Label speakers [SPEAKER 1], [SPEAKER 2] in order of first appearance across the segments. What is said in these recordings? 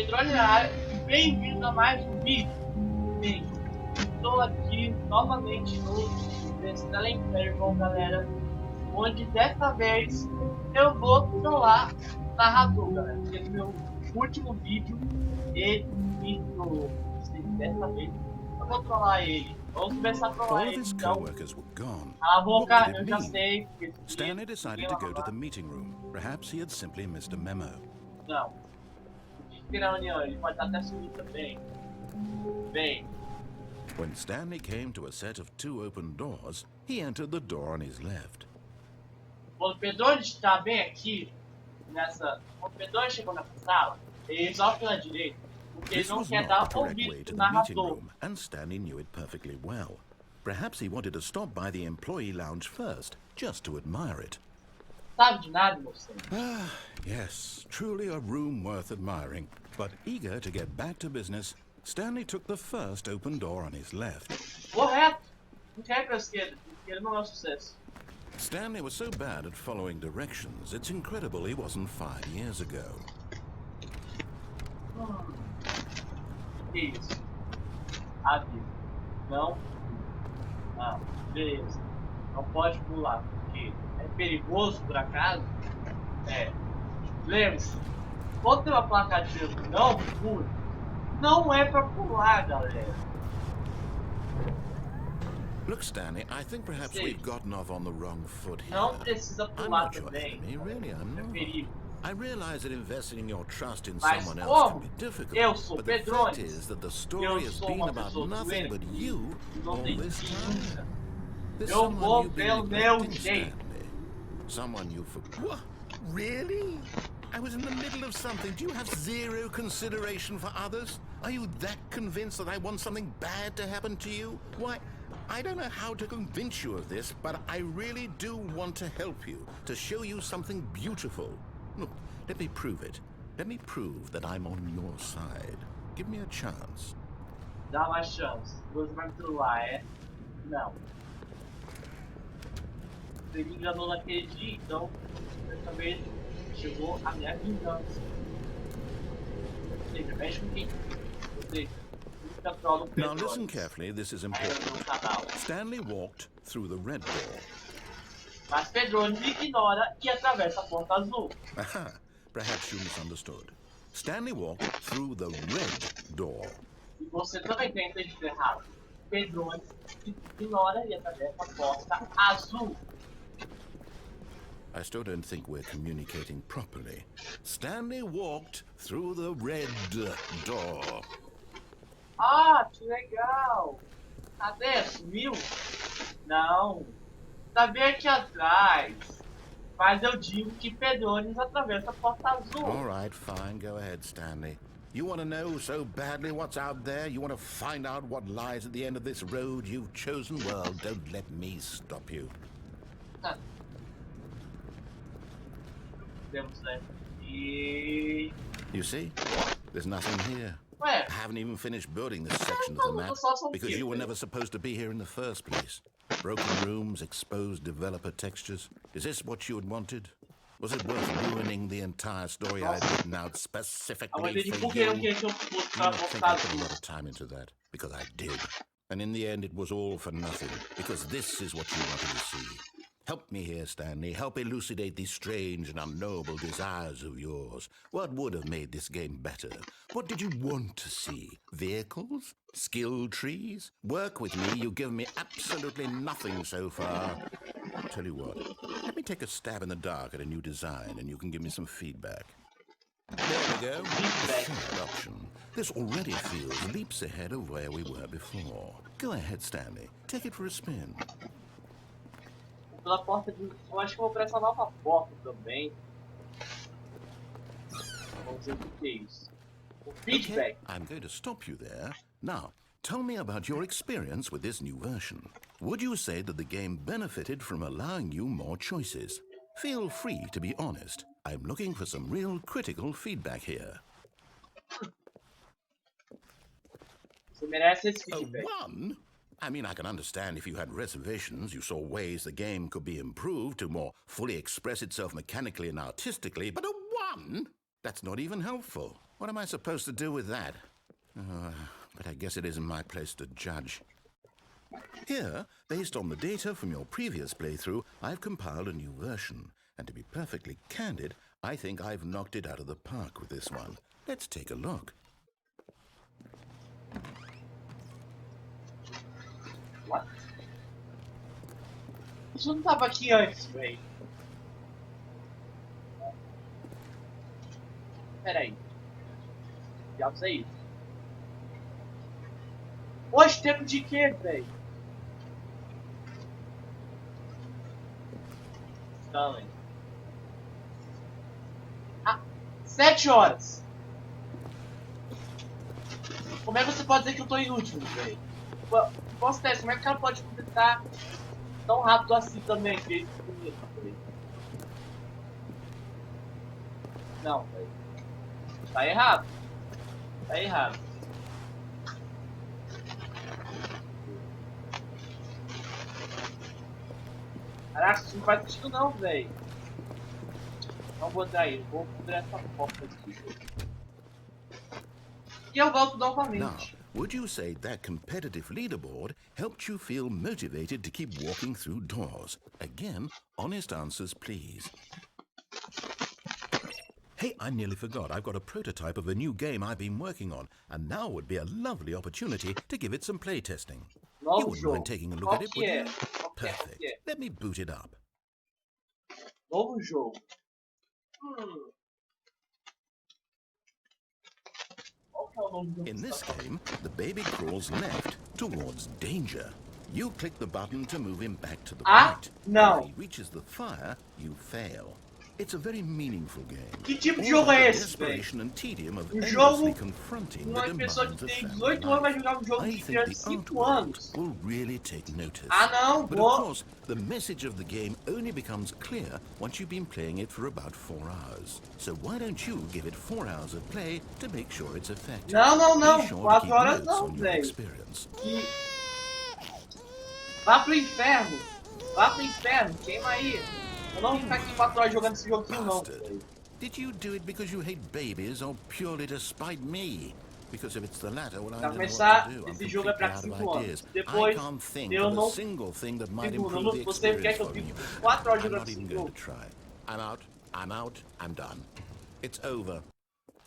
[SPEAKER 1] trollagem, bem-vindo a mais um vídeo. Bem, estou aqui novamente no Stanley Parable, galera, onde dessa vez eu vou trollar o narrador, galera, porque no meu último vídeo ele me trollou. Dessa vez eu vou trollar ele. Vamos começar a trollar ele, então. A boca, eu já sei.
[SPEAKER 2] Stanley decided to go to the meeting room. Perhaps he had simply missed a memo.
[SPEAKER 1] Não. Ele pode estar até sumido também. Bem.
[SPEAKER 2] When Stanley came to a set of two open doors, he entered the door on his left.
[SPEAKER 1] Quando o Pedro está bem aqui, quando o Pedro chegou nessa sala, ele resolve pela direita, porque ele não quer dar ouvido pro narrador.
[SPEAKER 2] And Stanley knew it perfectly well. Perhaps he wanted to stop by the employee lounge first, just to admire it.
[SPEAKER 1] Sabe de nada, meu senhor?
[SPEAKER 2] Ah, yes, truly a room worth admiring. But eager to get back to business, Stanley took the first open door on his left.
[SPEAKER 1] Correto. Não quer ir pra esquerda. Esquerda não é um sucesso.
[SPEAKER 2] Stanley was so bad at following directions, it's incredible he wasn't 5 years ago.
[SPEAKER 1] Que isso? Aviso. Não. Ah, beleza. Não pode pular, porque é perigoso por acaso. É. Lembre-se, quando tem uma placa de não pule, não é pra pular, galera.
[SPEAKER 2] Look, Stanley, I think perhaps we've gotten off on the wrong foot here.
[SPEAKER 1] Não precisa pular também.
[SPEAKER 2] Really, I'm
[SPEAKER 1] É
[SPEAKER 2] not.
[SPEAKER 1] perigo.
[SPEAKER 2] I realize that investing your trust in
[SPEAKER 1] Mas
[SPEAKER 2] someone else can
[SPEAKER 1] como
[SPEAKER 2] be difficult.
[SPEAKER 1] eu sou
[SPEAKER 2] But the fact
[SPEAKER 1] Pedrones,
[SPEAKER 2] is that the
[SPEAKER 1] eu
[SPEAKER 2] story has
[SPEAKER 1] sou
[SPEAKER 2] been
[SPEAKER 1] uma
[SPEAKER 2] about
[SPEAKER 1] pessoa
[SPEAKER 2] nothing
[SPEAKER 1] doente,
[SPEAKER 2] but you
[SPEAKER 1] não
[SPEAKER 2] all
[SPEAKER 1] tem
[SPEAKER 2] this
[SPEAKER 1] dúvida.
[SPEAKER 2] time. There's
[SPEAKER 1] Eu
[SPEAKER 2] someone
[SPEAKER 1] vou
[SPEAKER 2] you've
[SPEAKER 1] pelo
[SPEAKER 2] been
[SPEAKER 1] meu
[SPEAKER 2] neglecting,
[SPEAKER 1] jeito.
[SPEAKER 2] Stanley. Someone you forgot. What? Really? I was in the middle of something. Do you have zero consideration for others? Are you that convinced that I want something bad to happen to you? Why, I don't know how to convince you of this, but I really do want to help you, to show you something beautiful. Look, let me prove it. Let me prove that I'm on your side. Give me a chance.
[SPEAKER 1] Dá uma chance. Você vai me trollar, é? Não. Você me enganou naquele dia, então dessa vez chegou a minha vingança. Ou seja, mexe com quem? Ou seja, fica troll do
[SPEAKER 2] Now
[SPEAKER 1] Pedro.
[SPEAKER 2] listen carefully, this is important. Stanley walked through the red door.
[SPEAKER 1] Mas Pedro ignora e atravessa a porta azul.
[SPEAKER 2] Aha, perhaps you misunderstood. Stanley walked through the red door.
[SPEAKER 1] E você também tem entendido errado. Pedro ignora e atravessa a porta azul.
[SPEAKER 2] I still don't think we're communicating properly. Stanley walked through the red door.
[SPEAKER 1] Ah, que legal! Cadê? Sumiu? Não. Tá bem aqui atrás. Mas eu digo que Pedrones atravessa a porta azul.
[SPEAKER 2] All right, fine. Go ahead, Stanley. You want to know so badly what's out there? You want to find out what lies at the end of this road you've chosen? Well, don't let me stop you. You see? There's nothing here.
[SPEAKER 1] Ué,
[SPEAKER 2] I haven't even finished building this section of the map because you were never supposed to be here in the first place. Broken rooms, exposed developer textures. Is this what you had wanted? Was it worth ruining the entire story I'd written out specifically for you? I think I put a lot of time into that, because I did. And in the end, it was all for nothing, because this is what you wanted to see. Help me here, Stanley. Help elucidate these strange and unknowable desires of yours. What would have made this game better? What did you want to see? Vehicles? Skill trees? Work with me. You've given me absolutely nothing so far. I'll tell you what. Let me take a stab in the dark at a new design, and you can give me some feedback. There we go. Shared option. This already feels leaps ahead of where we were before. Go ahead, Stanley. Take it for a spin.
[SPEAKER 1] Pela porta de... Eu acho que eu vou pra essa nova porta também. Vamos ver o que é isso. O feedback.
[SPEAKER 2] Okay, I'm going to stop you there. Now, tell me about your experience with this new version. Would you say that the game benefited from allowing you more choices? Feel free to be honest. I'm looking for some real critical feedback here.
[SPEAKER 1] Você merece esse feedback.
[SPEAKER 2] One? I mean, I can understand if you had reservations, you saw ways the game could be improved to more fully express itself mechanically and artistically, but a one? That's not even helpful. What am I supposed to do with that? But I guess it isn't my place to judge. Here, based on the data from your previous playthrough, I've compiled a new version. And to be perfectly candid, I think I've knocked it out of the park with this one. Let's take a look.
[SPEAKER 1] What? Isso não tava aqui antes, velho. Pera aí. Que diabos é isso? Hoje tempo de quê, velho? Stanley. 7 horas. Como é que você pode dizer que eu tô inútil, velho? Posso ter, como é que o cara pode completar tão rápido assim também? Que não, velho. Tá errado. Tá errado. Caraca, isso não faz sentido não, velho. Não vou dar aí, vou cobrir essa porta aqui. E eu volto novamente.
[SPEAKER 2] Now, would you say that competitive leaderboard helped you feel motivated to keep walking through doors? Again, honest answers, please. Hey, I nearly forgot. I've got a prototype of a new game I've been working on, and now would be a lovely opportunity to give it some playtesting. You wouldn't mind taking a look at it, would you? Perfect. Let me boot it up.
[SPEAKER 1] Novo jogo.
[SPEAKER 2] In this game, the baby crawls left towards danger. You click the button to move him back to the right.
[SPEAKER 1] Não.
[SPEAKER 2] When he reaches the fire, you fail. It's a very meaningful game.
[SPEAKER 1] Que tipo de jogo é esse,
[SPEAKER 2] desperation and tedium of
[SPEAKER 1] jogo,
[SPEAKER 2] endlessly confronting the
[SPEAKER 1] uma pessoa que
[SPEAKER 2] demands of
[SPEAKER 1] tem
[SPEAKER 2] family
[SPEAKER 1] 18 anos vai
[SPEAKER 2] life.
[SPEAKER 1] jogar um jogo
[SPEAKER 2] I
[SPEAKER 1] de
[SPEAKER 2] think
[SPEAKER 1] criança
[SPEAKER 2] the
[SPEAKER 1] de 5
[SPEAKER 2] art
[SPEAKER 1] anos.
[SPEAKER 2] will really take notice.
[SPEAKER 1] Não,
[SPEAKER 2] But of course, the message of the game only becomes clear once you've been playing it for about 4 hours. So why don't you give it 4 hours of play to make sure it's effective?
[SPEAKER 1] Não.
[SPEAKER 2] Be sure
[SPEAKER 1] 4
[SPEAKER 2] to keep
[SPEAKER 1] horas
[SPEAKER 2] notes
[SPEAKER 1] não,
[SPEAKER 2] on your
[SPEAKER 1] velho.
[SPEAKER 2] experience.
[SPEAKER 1] Vá pro inferno. Vá pro inferno. Queima aí. Eu não vou ficar aqui 4 horas jogando esse joguinho não, velho.
[SPEAKER 2] Did you do it because you hate babies or purely to spite me? Because if it's the latter, well, I don't know what to do. I'm completely out of ideas. I can't think of a single thing that might improve the experience for you. I'm not even going to try. I'm out. I'm done. It's over.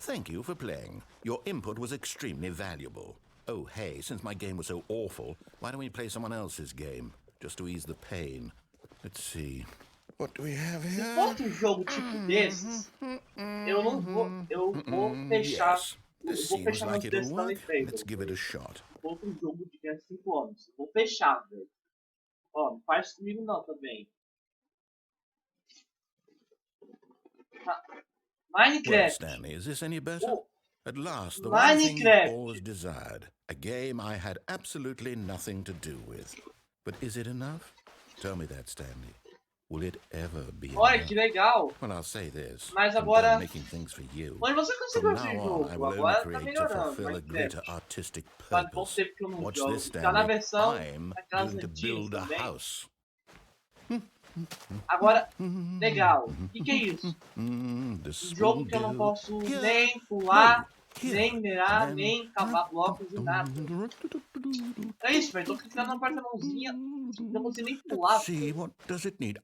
[SPEAKER 2] Thank you for playing. Your input was extremely valuable. Oh, hey, since my game was so awful, why don't we play someone else's game? Just to ease the pain. Let's see. What do we have here?
[SPEAKER 1] Outro jogo tipo desses, eu vou fechar.
[SPEAKER 2] Yes. This seems like it'll work. Let's give it a shot.
[SPEAKER 1] Outro jogo de criança de 5 anos. Eu vou fechar, velho. Ó, não faz comigo não também. Minecraft.
[SPEAKER 2] Well, Stanley, is this any better? At last, the one thing you've always desired. A game I had absolutely nothing to do with. But is it enough? Tell me that, Stanley. Will it ever be
[SPEAKER 1] Olha
[SPEAKER 2] enough?
[SPEAKER 1] que legal.
[SPEAKER 2] Well, I'll say this.
[SPEAKER 1] Mas
[SPEAKER 2] I'm
[SPEAKER 1] agora,
[SPEAKER 2] done making things for you.
[SPEAKER 1] Mas você conseguiu
[SPEAKER 2] From
[SPEAKER 1] esse
[SPEAKER 2] now
[SPEAKER 1] jogo?
[SPEAKER 2] on, I will
[SPEAKER 1] Agora
[SPEAKER 2] only
[SPEAKER 1] tá
[SPEAKER 2] create to
[SPEAKER 1] melhorando.
[SPEAKER 2] fulfill a greater artistic
[SPEAKER 1] Faz pouco
[SPEAKER 2] purpose.
[SPEAKER 1] tempo que eu não
[SPEAKER 2] Watch
[SPEAKER 1] jogo.
[SPEAKER 2] this,
[SPEAKER 1] Tá na
[SPEAKER 2] Stanley.
[SPEAKER 1] versão
[SPEAKER 2] I'm
[SPEAKER 1] daquelas
[SPEAKER 2] going to
[SPEAKER 1] antigas
[SPEAKER 2] build a
[SPEAKER 1] também.
[SPEAKER 2] house.
[SPEAKER 1] Agora, legal. O que é isso? Um jogo que eu não posso nem pular, nem mirar, nem cavar blocos e nada. É isso, velho. Tô clicando na parte da mãozinha. Não consigo nem pular.
[SPEAKER 2] See, what does it need?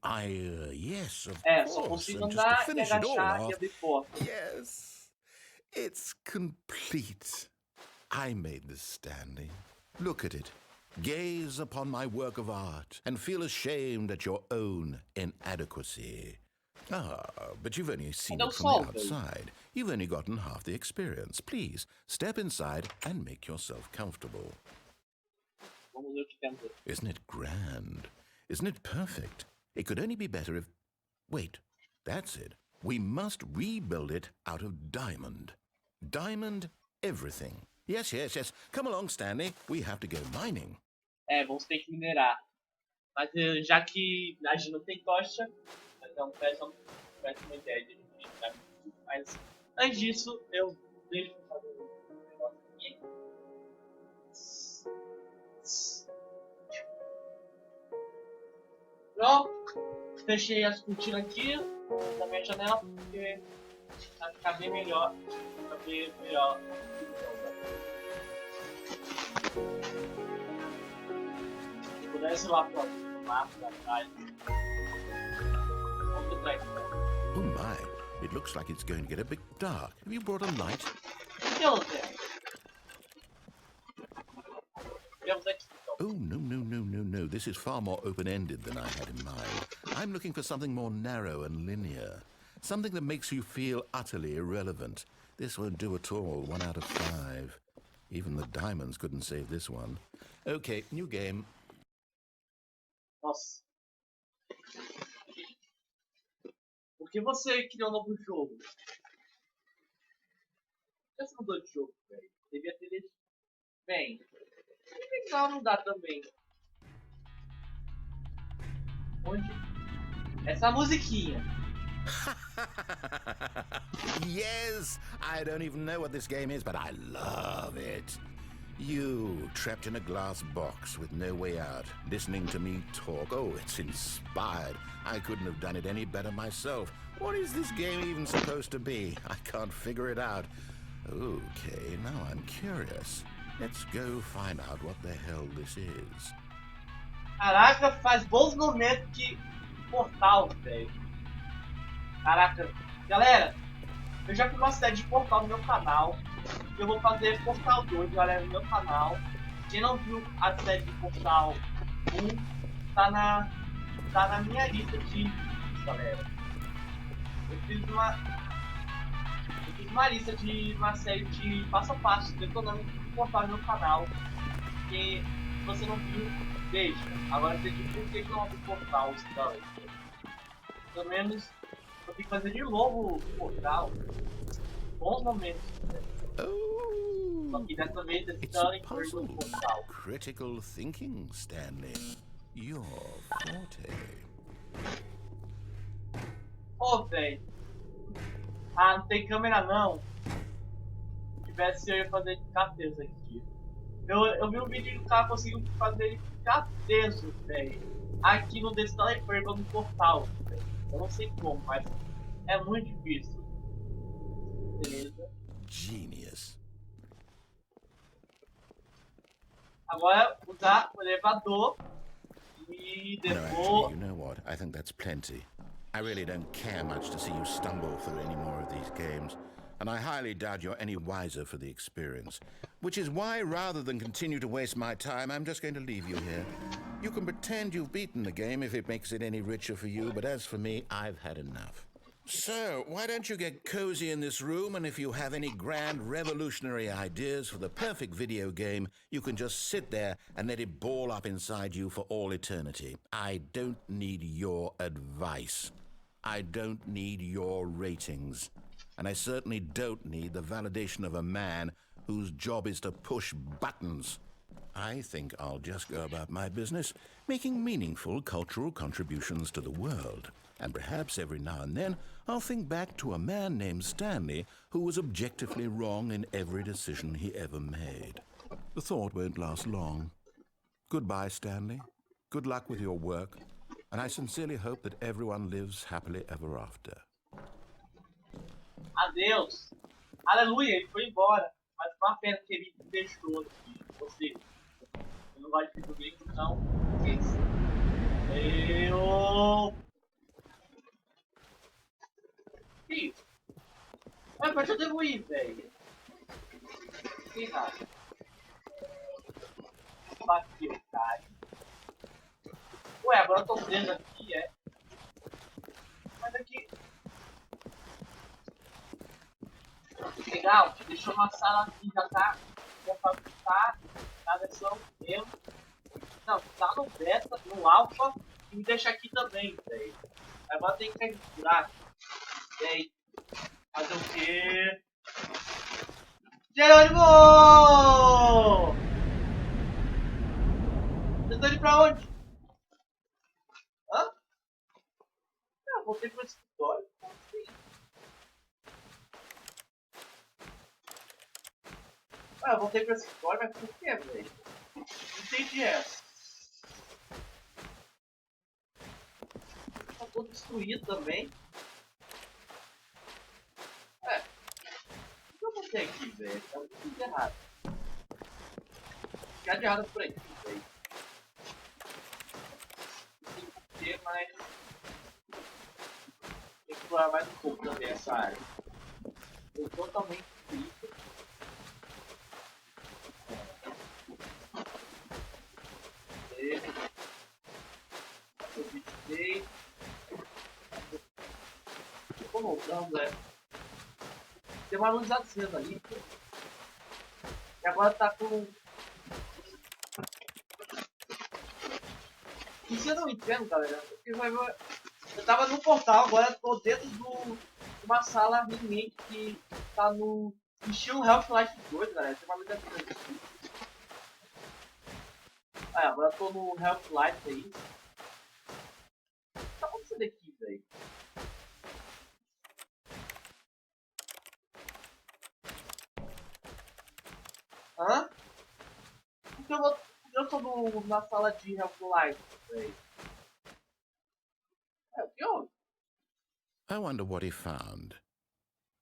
[SPEAKER 2] Yes, of
[SPEAKER 1] só
[SPEAKER 2] course.
[SPEAKER 1] consigo
[SPEAKER 2] And just to
[SPEAKER 1] andar e
[SPEAKER 2] finish it all
[SPEAKER 1] agachar e
[SPEAKER 2] off,
[SPEAKER 1] abrir porta.
[SPEAKER 2] yes, it's complete. I made this, Stanley. Look at it. Gaze upon my work of art and feel ashamed at your own inadequacy. But you've only seen it from the outside. You've only gotten half the experience. Please, step inside and make yourself comfortable. Isn't it grand? Isn't it perfect? It could only be better if... Wait, that's it. We must rebuild it out of diamond. Diamond everything. Yes. Come along, Stanley. We have to go mining.
[SPEAKER 1] Vamos ter que minerar. Mas já que a gente não tem tocha, então peça uma ideia de minerar. Mas antes disso, eu deixo fazer um negócio aqui. Pronto. Fechei as cortinas aqui da minha janela, porque Vai ficar bem melhor. Vai ficar bem melhor. Vou dar esse lá pro mapa da trás. Vamos pro trás.
[SPEAKER 2] Oh my, it looks like it's going to get a bit dark. Have you brought a light? Oh, no. This is far more open-ended than I had in mind. I'm looking for something more narrow and linear. Something that makes you feel utterly irrelevant. This won't do at all. 1 out of 5. Even the diamonds couldn't save this one. Okay, new game.
[SPEAKER 1] Nossa. Por que você criou um novo jogo? Por que você mudou de jogo, velho? Devia ter deixado. Bem, é legal mudar também. Onde? Essa musiquinha.
[SPEAKER 2] Yes! I don't even know what this game is, but I love it. You, trapped in a glass box with no way out, listening to me talk. Oh, it's inspired. I couldn't have done it any better myself. What is this game even supposed to be? I can't figure it out. Okay, now I'm curious. Let's go find out what the hell this is.
[SPEAKER 1] Caraca, faz bons momentos de portal, velho. Caraca, galera, eu já fiz uma série de portal no meu canal. Eu vou fazer portal 2, galera, no meu canal. Quem não viu a série de portal 1, tá na minha lista de vídeos, galera. Eu fiz uma lista de uma série de passo a passo detonando de portal no meu canal. Que se você não viu, deixa. Agora você diz por que não abre portal, galera. Pelo menos eu tenho que fazer de novo o portal. Bons momentos.
[SPEAKER 2] Oh,
[SPEAKER 1] Só que dessa vez
[SPEAKER 2] it's a
[SPEAKER 1] Stanley
[SPEAKER 2] puzzle.
[SPEAKER 1] Parable portal.
[SPEAKER 2] Critical thinking, Stanley. Your forte.
[SPEAKER 1] Ô, velho. Ah, não tem câmera não. Se tivesse eu ia fazer de ficar teso aqui. Eu vi um vídeo do cara conseguiu fazer ele ficar teso, velho. Aqui no Stanley Parable no portal, véio. Eu não sei como, mas é muito difícil. Beleza.
[SPEAKER 2] Genius.
[SPEAKER 1] Agora usar o elevador e
[SPEAKER 2] No,
[SPEAKER 1] depois.
[SPEAKER 2] actually, you know what? I think that's plenty. I really don't care much to see you stumble through any more of these games, and I highly doubt you're any wiser for the experience. Which is why, rather than continue to waste my time, I'm just going to leave you here. You can pretend you've beaten the game if it makes it any richer for you, but as for me, I've had enough. So, why don't you get cozy in this room, and if you have any grand revolutionary ideas for the perfect video game, you can just sit there and let it ball up inside you for all eternity. I don't need your advice. I don't need your ratings. And I certainly don't need the validation of a man whose job is to push buttons. I think I'll just go about my business, making meaningful cultural contributions to the world. And perhaps every now and then, I'll think back to a man named Stanley who was objectively wrong in every decision he ever made. The thought won't last long. Goodbye, Stanley. Good luck with your work. And I sincerely hope that everyone lives happily ever after.
[SPEAKER 1] Adeus. Aleluia, ele foi embora. Mas uma pena que ele deixou aqui. Ou seja, eu não gosto de videogame, então. Eu. Ih, mas eu devo ir, velho. Que errado. Bateu, cara. Ué, agora eu tô vendo aqui, é. Mas aqui. Legal, deixou uma sala aqui, já tá. Já tá na versão mesmo. Não, tá no beta, no alpha. E me deixa aqui também, velho. Agora tem que configurar. E aí? Fazer o quê? Jerônimo! Você tá indo pra onde? Hã? Eu voltei pro escritório. Como assim? Ah, eu voltei pro escritório, mas por que, velho? Não entendi essa. Tá todo destruído também. É. sei aqui, velho. Tá tudo errado. Ficar de errado por aqui, velho. Não sei porquê, mas tem que explorar mais um pouco também essa área. Eu totalmente triste. Eu visitei. Tô voltando, né? Tem uma luz acesa ali, pô. E agora tá com. Isso eu não entendo, galera. Eu tava no portal, agora tô dentro de uma sala realmente que tá no estilo Half-Life 2, galera. Tem uma luz acesa aqui. Ah, agora eu tô no Half-Life aí. O que tá acontecendo aqui, velho? Hã? Porque eu tô na sala de Half-Life, velho. É, o que houve?
[SPEAKER 2] I wonder what he found.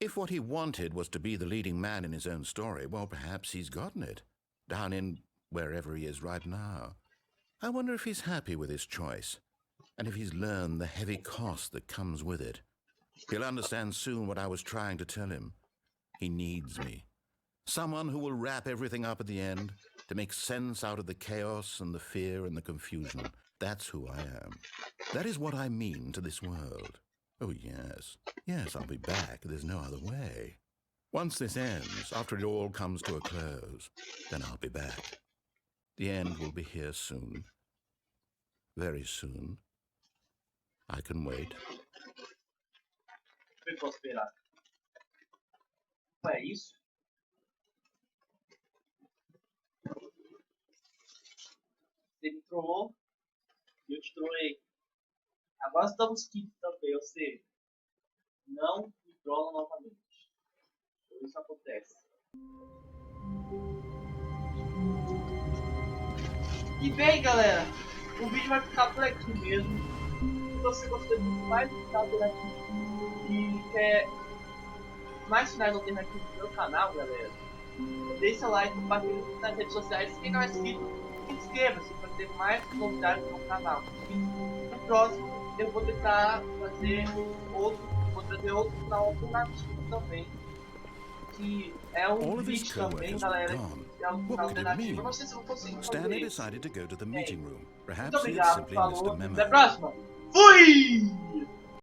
[SPEAKER 2] If what he wanted was to be the leading man in his own story, well, perhaps he's gotten it. Down in wherever he is right now. I wonder if he's happy with his choice, and if he's learned the heavy cost that comes with it. He'll understand soon what I was trying to tell him. He needs me. Someone who will wrap everything up at the end, to make sense out of the chaos and the fear and the confusion. That's who I am. That is what I mean to this world. Oh, yes. Yes, I'll be back. There's no other way. Once this ends, after it all comes to a close, then I'll be back. The end will be here soon. Very soon. I can wait.
[SPEAKER 1] Eu posso esperar. É isso? Você me trollou e eu te trollei. Agora estamos quintos também, ou seja, não me trollam novamente. Isso acontece. E bem, galera, o vídeo vai ficar por aqui mesmo. Se você gostou de mais alternativos e quer mais finais alternativos no meu canal, galera, deixa o like, compartilhe nas redes sociais. Quem não é inscrito, inscreva-se para ter mais novidades no meu canal. No próximo eu vou tentar fazer outro canal alternativo também, que é um glitch também, galera, que é um canal alternativo. Eu não sei se eu vou conseguir fazer
[SPEAKER 2] Stanley
[SPEAKER 1] isso.
[SPEAKER 2] decided to go to the meeting room.
[SPEAKER 1] Muito
[SPEAKER 2] Perhaps he had
[SPEAKER 1] obrigado,
[SPEAKER 2] simply missed a
[SPEAKER 1] falou,
[SPEAKER 2] memo.
[SPEAKER 1] até a próxima. Fui!